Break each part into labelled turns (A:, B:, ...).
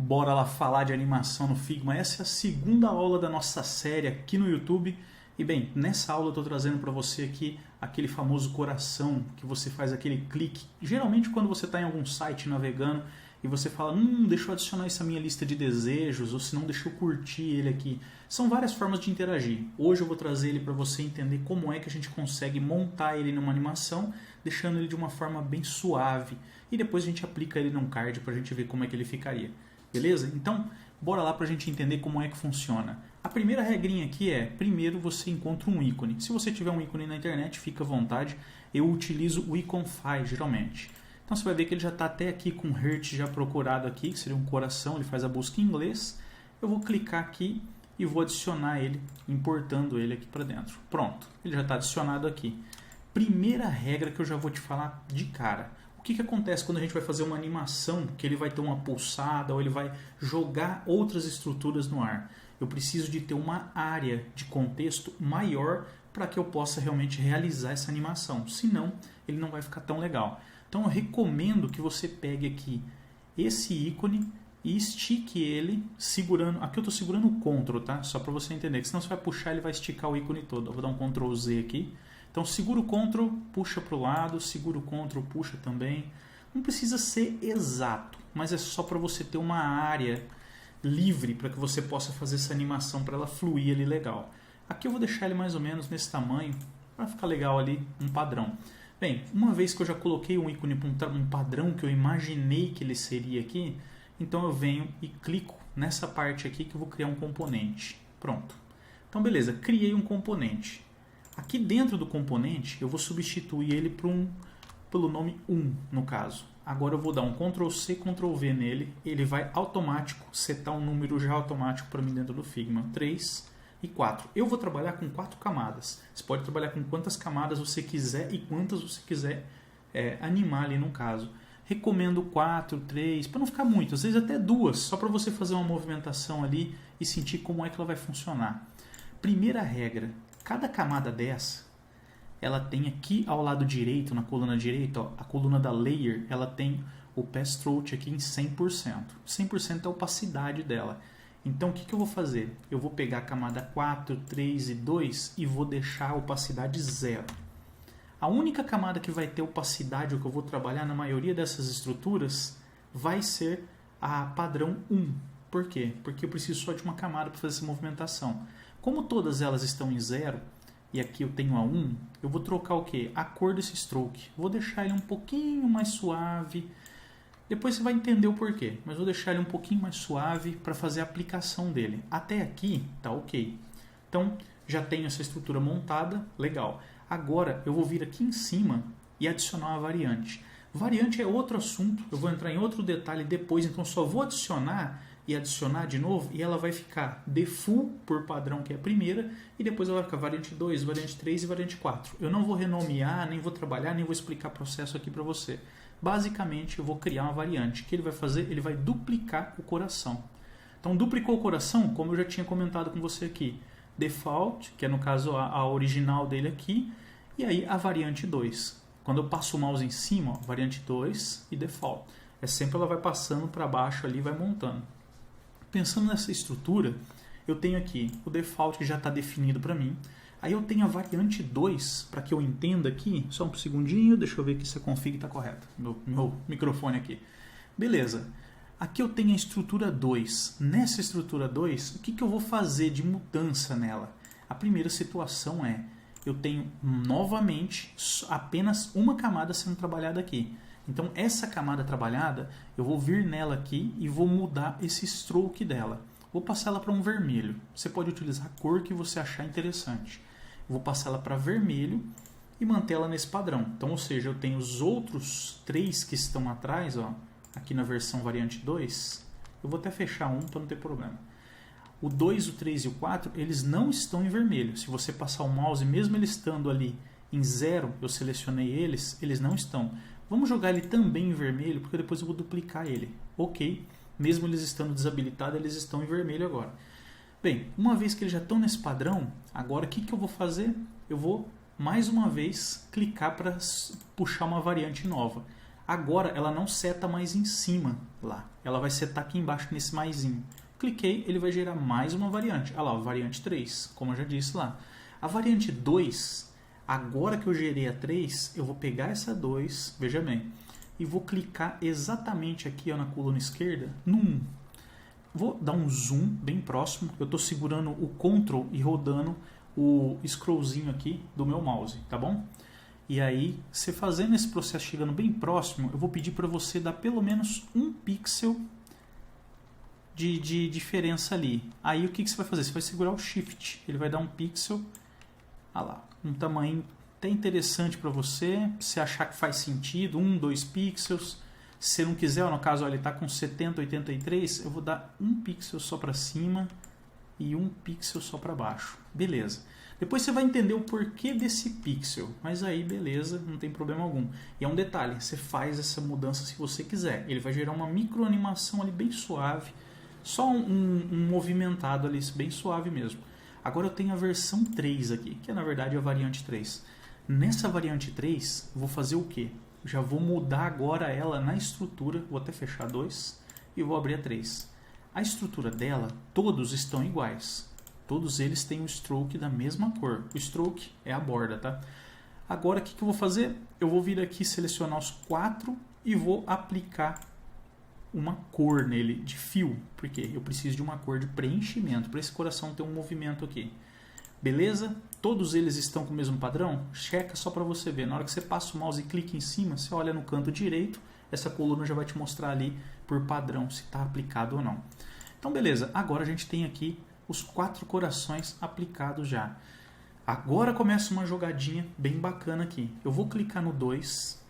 A: Bora lá falar de animação no Figma. Essa é a segunda aula da nossa série aqui no YouTube. E bem, nessa aula eu estou trazendo para você aqui aquele famoso coração, que você faz aquele clique. Geralmente quando você está em algum site navegando e você fala, deixa eu adicionar isso à minha lista de desejos, ou se não, deixa eu curtir ele aqui. São várias formas de interagir. Hoje eu vou trazer ele para você entender como é que a gente consegue montar ele numa animação, deixando ele de uma forma bem suave. E depois a gente aplica ele num card para a gente ver como é que ele ficaria. Beleza? Então, bora lá para a gente entender como é que funciona. A primeira regrinha aqui é, primeiro você encontra um ícone. Se você tiver um ícone na internet, fica à vontade. Eu utilizo o Iconfy, geralmente. Então você vai ver que ele já está até aqui com Heart já procurado aqui, que seria um coração, ele faz a busca em inglês. Eu vou clicar aqui e vou adicionar ele, importando ele aqui para dentro. Pronto, ele já está adicionado aqui. Primeira regra que eu já vou te falar de cara. O que acontece quando a gente vai fazer uma animação, que ele vai ter uma pulsada ou ele vai jogar outras estruturas no ar? Eu preciso de ter uma área de contexto maior para que eu possa realmente realizar essa animação. Senão, ele não vai ficar tão legal. Então, eu recomendo que você pegue aqui esse ícone e estique ele segurando... Aqui eu estou segurando o Ctrl, tá? Só para você entender, que senão você vai puxar, ele vai esticar o ícone todo. Eu vou dar um Ctrl Z aqui. Então, segura o Ctrl, puxa para o lado, segura o Ctrl, puxa também. Não precisa ser exato, mas é só para você ter uma área livre para que você possa fazer essa animação para ela fluir ali legal. Aqui eu vou deixar ele mais ou menos nesse tamanho, para ficar legal ali, um padrão. Bem, uma vez que eu já coloquei um ícone para um padrão que eu imaginei que ele seria aqui, então eu venho e clico nessa parte aqui que eu vou criar um componente. Pronto. Então beleza, criei um componente. Aqui dentro do componente eu vou substituir ele pelo nome 1 no caso. Agora eu vou dar um Ctrl C, Ctrl V nele, ele vai automático setar um número já automático para mim dentro do Figma, 3 e 4. Eu vou trabalhar com 4 camadas. Você pode trabalhar com quantas camadas você quiser e quantas você quiser animar ali no caso. Recomendo 4, 3, para não ficar muito, às vezes até 2, só para você fazer uma movimentação ali e sentir como é que ela vai funcionar. Primeira regra, cada camada dessa, ela tem aqui ao lado direito, na coluna direita, ó, a coluna da Layer, ela tem o Pass Through aqui em 100%. 100% é a opacidade dela. Então o que eu vou fazer? Eu vou pegar a camada 4, 3 e 2 e vou deixar a opacidade 0. A única camada que vai ter opacidade, ou que eu vou trabalhar na maioria dessas estruturas, vai ser a padrão 1. Por quê? Porque eu preciso só de uma camada para fazer essa movimentação. Como todas elas estão em 0, e aqui eu tenho a 1, eu vou trocar o quê? A cor desse stroke. Vou deixar ele um pouquinho mais suave. Depois você vai entender o porquê, mas vou deixar ele um pouquinho mais suave para fazer a aplicação dele. Até aqui tá ok. Então já tenho essa estrutura montada, legal. Agora eu vou vir aqui em cima e adicionar uma variante. Variante é outro assunto, eu vou entrar em outro detalhe depois, então só vou adicionar e adicionar de novo e ela vai ficar default por padrão, que é a primeira, e depois ela vai ficar variante 2, variante 3 e variante 4. Eu não vou renomear, nem vou trabalhar, nem vou explicar o processo aqui para você. Basicamente eu vou criar uma variante. O que ele vai fazer? Ele vai duplicar o coração. Então duplicou o coração, como eu já tinha comentado com você aqui. Default, que é no caso a original dele aqui, e aí a variante 2. Quando eu passo o mouse em cima, ó, variante 2 e default. É sempre ela vai passando para baixo ali e vai montando. Pensando nessa estrutura, eu tenho aqui o default que já está definido para mim. Aí eu tenho a variante 2, para que eu entenda aqui, só um segundinho, deixa eu ver que se a config está correta, meu microfone aqui. Beleza, aqui eu tenho a estrutura 2. Nessa estrutura 2, o que eu vou fazer de mudança nela? A primeira situação é, eu tenho novamente apenas uma camada sendo trabalhada aqui. Então essa camada trabalhada, eu vou vir nela aqui e vou mudar esse stroke dela. Vou passar ela para um vermelho. Você pode utilizar a cor que você achar interessante. Vou passar ela para vermelho e manter ela nesse padrão. Então, ou seja, eu tenho os outros 3 que estão atrás, ó, aqui na versão variante 2. Eu vou até fechar um para não ter problema. O 2, o 3 e o 4, eles não estão em vermelho. Se você passar o mouse, mesmo ele estando ali em 0, eu selecionei eles, eles não estão. Vamos jogar ele também em vermelho, porque depois eu vou duplicar ele. Ok, mesmo eles estando desabilitados, eles estão em vermelho agora. Bem, uma vez que eles já estão nesse padrão, agora o que eu vou fazer? Eu vou, mais uma vez, clicar para puxar uma variante nova. Agora ela não seta mais em cima lá, ela vai setar aqui embaixo nesse maisinho. Cliquei, ele vai gerar mais uma variante. Olha lá, variante 3, como eu já disse lá. A variante 2, agora que eu gerei a 3, eu vou pegar essa 2, veja bem, e vou clicar exatamente aqui ó, na coluna esquerda, no 1. Vou dar um zoom bem próximo, eu estou segurando o Ctrl e rodando o scrollzinho aqui do meu mouse, tá bom? E aí, você fazendo esse processo chegando bem próximo, eu vou pedir para você dar pelo menos 1 pixel de diferença ali. Aí o que você vai fazer? Você vai segurar o Shift, ele vai dar 1 pixel, olha lá, um tamanho até interessante para você, se achar que faz sentido, 1, 2 pixels. Se você não quiser, ó, no caso ó, ele está com 70, 83, eu vou dar 1 pixel só para cima e 1 pixel só para baixo. Beleza. Depois você vai entender o porquê desse pixel, mas aí beleza, não tem problema algum. E é um detalhe, você faz essa mudança se você quiser. Ele vai gerar uma microanimação ali bem suave, só um movimentado ali, bem suave mesmo. Agora eu tenho a versão 3 aqui, que é na verdade a variante 3. Nessa variante 3, eu vou fazer o quê? Já vou mudar agora ela na estrutura, vou até fechar 2 e vou abrir a 3. A estrutura dela, todos estão iguais. Todos eles têm o stroke da mesma cor. O stroke é a borda, tá? Agora o que eu vou fazer? Eu vou vir aqui, selecionar os 4 e vou aplicar uma cor nele de fio. Porque eu preciso de uma cor de preenchimento para esse coração ter um movimento aqui. Beleza? Todos eles estão com o mesmo padrão? Checa só para você ver. Na hora que você passa o mouse e clica em cima, você olha no canto direito, essa coluna já vai te mostrar ali por padrão se está aplicado ou não. Então beleza, agora a gente tem aqui os 4 corações aplicados já. Agora começa uma jogadinha bem bacana aqui. Eu vou clicar no 2,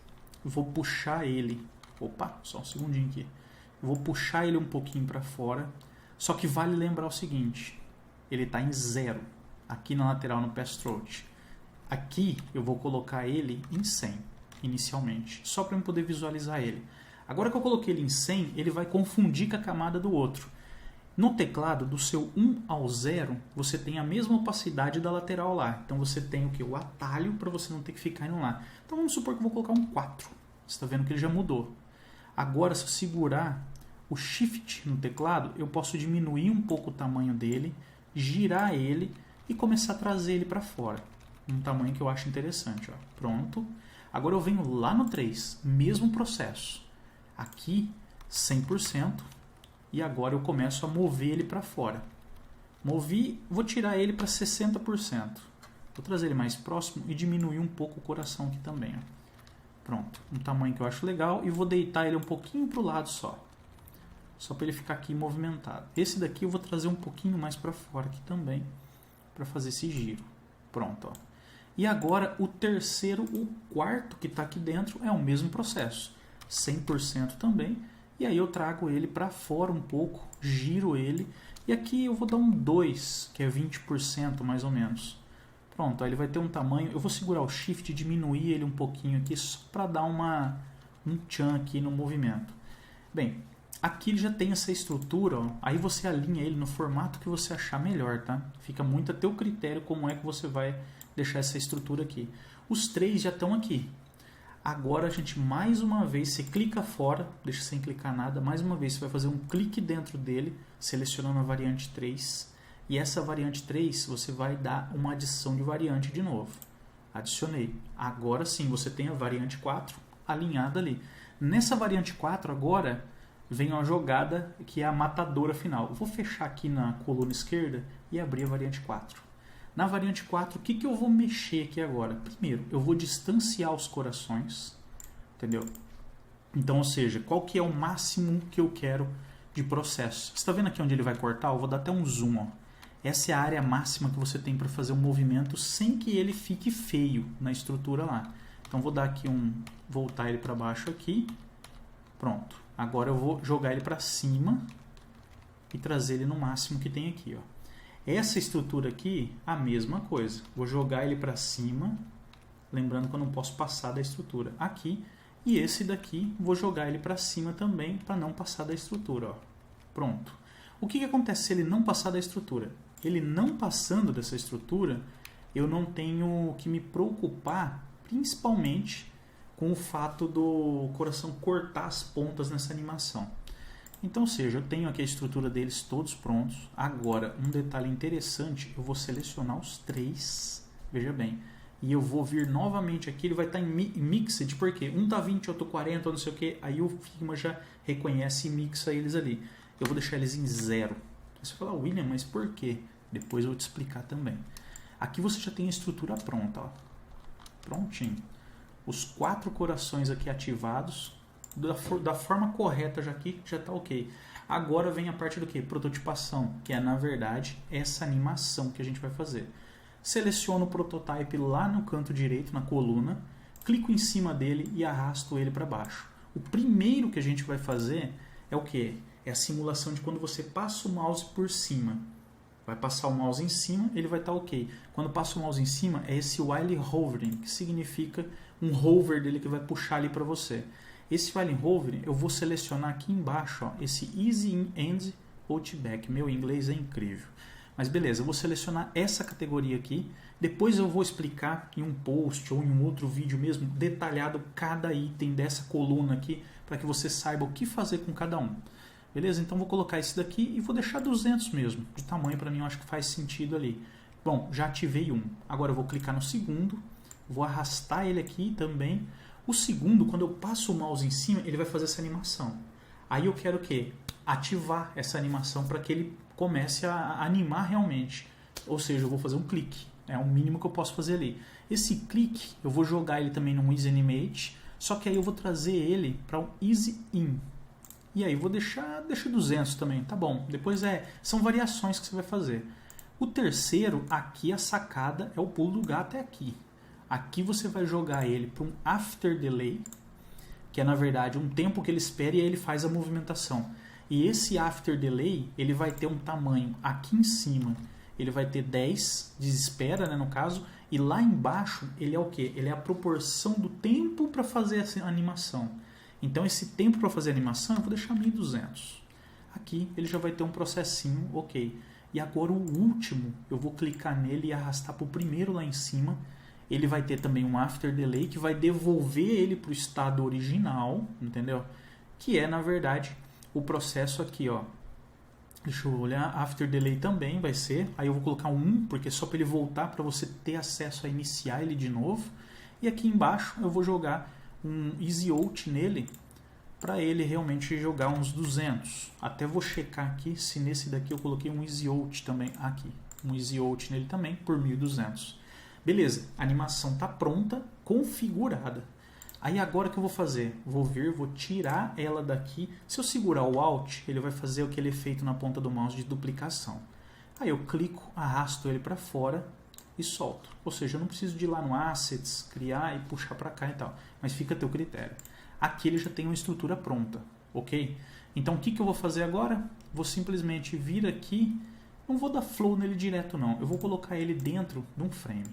A: vou puxar ele. Opa, só um segundinho aqui. Eu vou puxar ele um pouquinho para fora. Só que vale lembrar o seguinte, ele está em 0. Aqui na lateral no pass throat. Aqui eu vou colocar ele em 100 inicialmente, só para eu poder visualizar ele. Agora que eu coloquei ele em 100, ele vai confundir com a camada do outro. No teclado, do seu 1 ao 0, você tem a mesma opacidade da lateral lá. Então você tem o que? O atalho para você não ter que ficar indo lá. Então vamos supor que eu vou colocar um 4. Você está vendo que ele já mudou. Agora, se eu segurar o Shift no teclado, eu posso diminuir um pouco o tamanho dele, girar ele e começar a trazer ele para fora. Um tamanho que eu acho interessante. Ó. Pronto. Agora eu venho lá no 3. Mesmo processo. Aqui, 100%. E agora eu começo a mover ele para fora. Movi, vou tirar ele para 60%. Vou trazer ele mais próximo e diminuir um pouco o coração aqui também. Ó. Pronto. Um tamanho que eu acho legal. E vou deitar ele um pouquinho para o lado só. Só para ele ficar aqui movimentado. Esse daqui eu vou trazer um pouquinho mais para fora aqui também. Para fazer esse giro. Pronto. Ó. E agora o terceiro, o quarto que está aqui dentro é o mesmo processo. 100% também. E aí eu trago ele para fora um pouco, giro ele. E aqui eu vou dar um 2, que é 20% mais ou menos. Pronto, aí ele vai ter um tamanho. Eu vou segurar o Shift e diminuir ele um pouquinho aqui, só para dar um tchan aqui no movimento. Bem, aqui ele já tem essa estrutura, ó. Aí você alinha ele no formato que você achar melhor, tá? Fica muito a teu critério como é que você vai deixar essa estrutura aqui. Os 3 já estão aqui. Agora a gente mais uma vez, você clica fora, deixa sem clicar nada, mais uma vez você vai fazer um clique dentro dele, selecionando a variante 3. E essa variante 3 você vai dar uma adição de variante de novo. Adicionei. Agora sim você tem a variante 4 alinhada ali. Nessa variante 4 agora vem uma jogada que é a matadora final. Eu vou fechar aqui na coluna esquerda e abrir a variante 4. Na variante 4, o que eu vou mexer aqui agora? Primeiro, eu vou distanciar os corações, entendeu? Então, ou seja, qual que é o máximo que eu quero de processo? Você está vendo aqui onde ele vai cortar? Eu vou dar até um zoom. Ó. Essa é a área máxima que você tem para fazer um movimento sem que ele fique feio na estrutura lá. Então, vou dar aqui voltar ele para baixo aqui. Pronto. Agora eu vou jogar ele para cima e trazer ele no máximo que tem aqui, ó. Essa estrutura aqui, a mesma coisa. Vou jogar ele para cima, lembrando que eu não posso passar da estrutura. Aqui, e esse daqui, vou jogar ele para cima também, para não passar da estrutura. Ó. Pronto. O que acontece se ele não passar da estrutura? Ele não passando dessa estrutura, eu não tenho que me preocupar, principalmente, com o fato do coração cortar as pontas nessa animação. Então, ou seja, eu tenho aqui a estrutura deles todos prontos. Agora, um detalhe interessante, eu vou selecionar os 3, veja bem, e eu vou vir novamente aqui, ele vai estar em Mixed, porque um tá 20, outro 40, ou não sei o que, aí o Figma já reconhece e mixa eles ali. Eu vou deixar eles em 0. Você fala, William, mas por quê? Depois eu vou te explicar também. Aqui você já tem a estrutura pronta, ó. Prontinho. Os 4 corações aqui ativados, da forma correta já aqui, já está ok. Agora vem a parte do que? Prototipação, que é na verdade essa animação que a gente vai fazer. Seleciono o prototype lá no canto direito, na coluna, clico em cima dele e arrasto ele para baixo. O primeiro que a gente vai fazer é o que? É a simulação de quando você passa o mouse por cima. Vai passar o mouse em cima, ele vai estar ok. Quando passa o mouse em cima, é esse while hovering, que significa um hover dele que vai puxar ali para você. Esse while hovering, eu vou selecionar aqui embaixo, ó, esse Easy In End Outback. Meu inglês é incrível. Mas beleza, eu vou selecionar essa categoria aqui. Depois eu vou explicar em um post ou em um outro vídeo mesmo, detalhado cada item dessa coluna aqui, para que você saiba o que fazer com cada um. Beleza? Então vou colocar esse daqui e vou deixar 200 mesmo. De tamanho para mim eu acho que faz sentido ali. Bom, já ativei um. Agora eu vou clicar no segundo. Vou arrastar ele aqui também. O segundo, quando eu passo o mouse em cima, ele vai fazer essa animação. Aí eu quero o quê? Ativar essa animação para que ele comece a animar realmente. Ou seja, eu vou fazer um clique. É o mínimo que eu posso fazer ali. Esse clique, eu vou jogar ele também num Easy Animate. Só que aí eu vou trazer ele para um Easy In. E aí, vou deixar 200 também, tá bom. Depois são variações que você vai fazer. O terceiro, aqui a sacada é o pulo do gato, é aqui. Aqui você vai jogar ele para um After Delay, que é na verdade um tempo que ele espera e aí ele faz a movimentação. E esse After Delay, ele vai ter um tamanho aqui em cima, ele vai ter 10 de espera, né, no caso, e lá embaixo ele é o quê? Ele é a proporção do tempo para fazer essa animação. Então esse tempo para fazer a animação eu vou deixar 1200. Aqui ele já vai ter um processinho, ok. E agora o último, eu vou clicar nele e arrastar para o primeiro lá em cima. Ele vai ter também um After Delay que vai devolver ele para o estado original, entendeu? Que é na verdade o processo aqui, ó. Deixa eu olhar, After Delay também vai ser. Aí eu vou colocar um 1, porque é só para ele voltar, para você ter acesso a iniciar ele de novo. E aqui embaixo eu vou jogar um Easy Out nele, para ele realmente jogar uns 200. Até vou checar aqui se nesse daqui eu coloquei um Easy Out também aqui. Um Easy Out nele também por 1200. Beleza, a animação está pronta, configurada. Aí agora o que eu vou fazer? Vou tirar ela daqui. Se eu segurar o Alt, ele vai fazer aquele efeito na ponta do mouse de duplicação. Aí eu clico, arrasto ele para fora e solto. Ou seja, eu não preciso de ir lá no Assets, criar e puxar para cá e tal. Mas fica a teu critério. Aqui ele já tem uma estrutura pronta, ok? Então o que eu vou fazer agora? Vou simplesmente vir aqui, não vou dar flow nele direto não. Eu vou colocar ele dentro de um frame,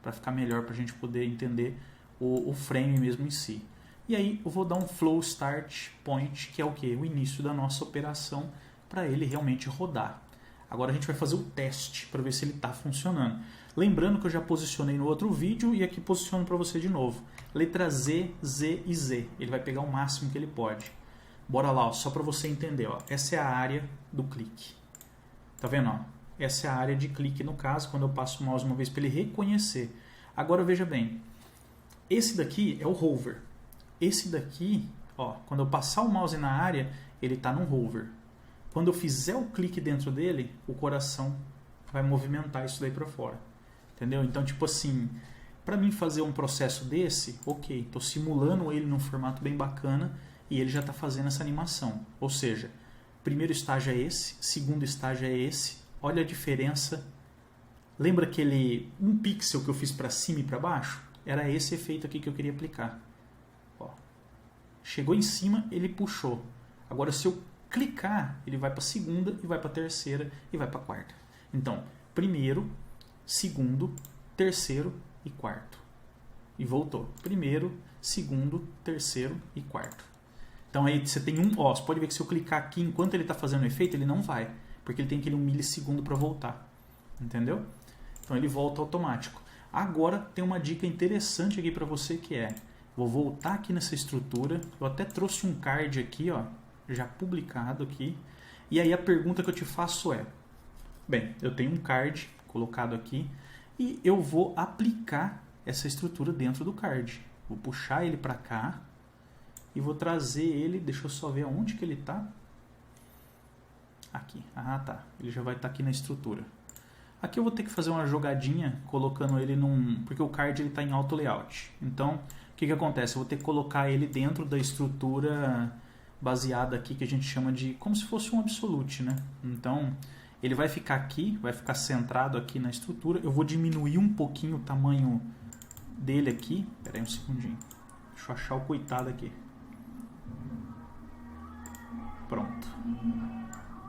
A: para ficar melhor para a gente poder entender o frame mesmo em si. E aí eu vou dar um flow start point, que é o que? O início da nossa operação, para ele realmente rodar. Agora a gente vai fazer o teste para ver se ele está funcionando. Lembrando que eu já posicionei no outro vídeo e aqui posiciono para você de novo. Letra Z, Z e Z. Ele vai pegar o máximo que ele pode. Bora lá, ó, só para você entender. Ó. Essa é a área do clique. Tá vendo? Ó? Essa é a área de clique no caso, quando eu passo o mouse uma vez para ele reconhecer. Agora veja bem. Esse daqui é o hover. Esse daqui, ó, quando eu passar o mouse na área, ele está no hover. Quando eu fizer o clique dentro dele, o coração vai movimentar isso daí para fora. Entendeu? Então, tipo assim, para mim fazer um processo desse, ok, estou simulando ele num formato bem bacana e ele já está fazendo essa animação. Ou seja, primeiro estágio é esse, segundo estágio é esse. Olha a diferença. Lembra aquele 1 pixel que eu fiz para cima e para baixo? Era esse efeito aqui que eu queria aplicar. Ó. Chegou em cima, ele puxou. Agora, se eu clicar, ele vai para a segunda, e vai para a terceira, e vai para a quarta. Então, primeiro, segundo, terceiro e quarto. E voltou. Primeiro, segundo, terceiro e quarto. Então, aí você tem um... Ó, você pode ver que se eu clicar aqui, enquanto ele está fazendo o efeito, ele não vai. Porque ele tem aquele 1 milissegundo para voltar. Entendeu? Então, ele volta automático. Agora, tem uma dica interessante aqui para você que é... Vou voltar aqui nessa estrutura. Eu até trouxe um card aqui, ó, já publicado aqui. E aí a pergunta que eu te faço é, bem, eu tenho um card colocado aqui e eu vou aplicar essa estrutura dentro do card. Vou puxar ele para cá e vou trazer ele, deixa eu só ver aonde que ele está. Aqui, ah tá, ele já vai estar aqui na estrutura. Aqui eu vou ter que fazer uma jogadinha colocando ele porque o card ele está em auto layout. Então, o que acontece? Eu vou ter que colocar ele dentro da estrutura baseada aqui que a gente chama de como se fosse um absolute, né? Então, ele vai ficar aqui, vai ficar centrado aqui na estrutura. Eu vou diminuir um pouquinho o tamanho dele aqui. Espera aí um segundinho. Deixa eu achar o coitado aqui. Pronto.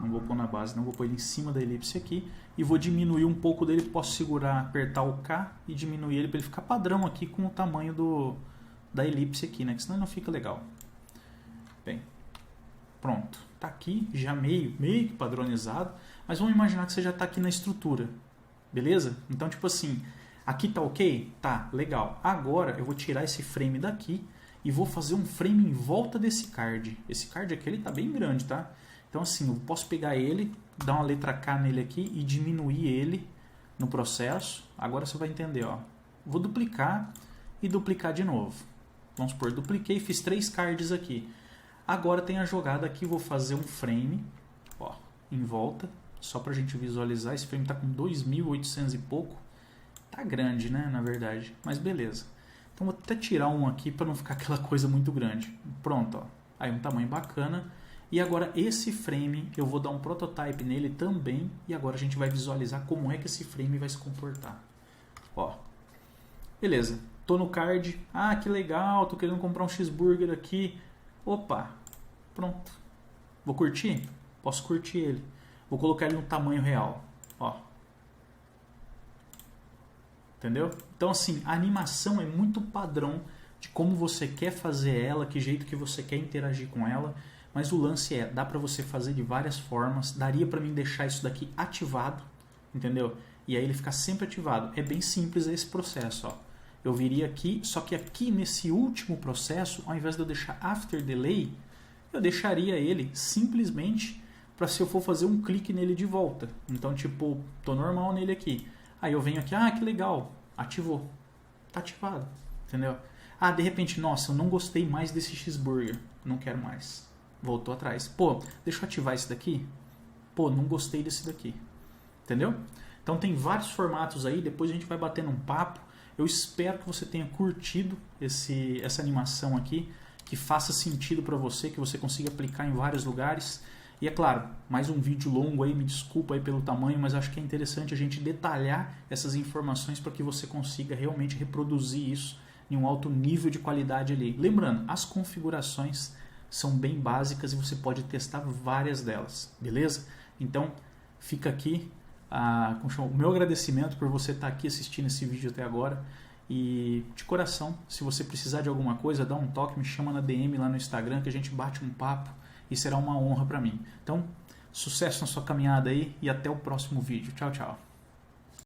A: Não vou pôr na base, não vou pôr ele em cima da elipse aqui. E vou diminuir um pouco dele. Posso segurar, apertar o K e diminuir ele para ele ficar padrão aqui com o tamanho da elipse aqui, né? Que senão não fica legal. Bem, pronto. Tá aqui, já meio que padronizado. Mas vamos imaginar que você já está aqui na estrutura. Beleza? Então, tipo assim, aqui tá ok? Tá, legal. Agora eu vou tirar esse frame daqui e vou fazer um frame em volta desse card. Esse card aqui, ele tá bem grande, tá? Então, assim, eu posso pegar ele, dar uma letra K nele aqui e diminuir ele no processo. Agora você vai entender, ó. Vou duplicar e duplicar de novo. Vamos supor, dupliquei e fiz 3 cards aqui. Agora tem a jogada aqui, vou fazer um frame, ó, em volta, só pra gente visualizar. Esse frame tá com 2.800 e pouco. Tá grande, né, na verdade, mas beleza. Então vou até tirar um aqui para não ficar aquela coisa muito grande. Pronto, ó. Aí um tamanho bacana. E agora esse frame, eu vou dar um prototype nele também. E agora a gente vai visualizar como é que esse frame vai se comportar. Ó, beleza. Tô no card. Ah, que legal, tô querendo comprar um cheeseburger aqui. Opa, pronto. Vou curtir? Posso curtir ele. Vou colocar ele no tamanho real. Ó. Entendeu? Então, assim, a animação é muito padrão de como você quer fazer ela, que jeito que você quer interagir com ela. Mas o lance é, dá pra você fazer de várias formas. Daria pra mim deixar isso daqui ativado, entendeu? E aí ele ficar sempre ativado. É bem simples esse processo, ó. Eu viria aqui, só que aqui nesse último processo, ao invés de eu deixar after delay, eu deixaria ele simplesmente para se eu for fazer um clique nele de volta. Então, tipo, tô normal nele aqui. Aí eu venho aqui, ah, que legal, ativou. Tá ativado, entendeu? Ah, de repente, nossa, eu não gostei mais desse cheeseburger, não quero mais. Voltou atrás. Pô, deixa eu ativar esse daqui. Pô, não gostei desse daqui. Entendeu? Então tem vários formatos aí, depois a gente vai batendo um papo. Eu espero que você tenha curtido essa animação aqui, que faça sentido para você, que você consiga aplicar em vários lugares. E é claro, mais um vídeo longo aí, me desculpa aí pelo tamanho, mas acho que é interessante a gente detalhar essas informações para que você consiga realmente reproduzir isso em um alto nível de qualidade ali. Lembrando, as configurações são bem básicas e você pode testar várias delas, beleza? Então, fica aqui o meu agradecimento por você estar aqui assistindo esse vídeo até agora. E de coração, se você precisar de alguma coisa, dá um toque, me chama na DM lá no Instagram que a gente bate um papo e será uma honra para mim. Então, sucesso na sua caminhada aí e até o próximo vídeo. Tchau, tchau.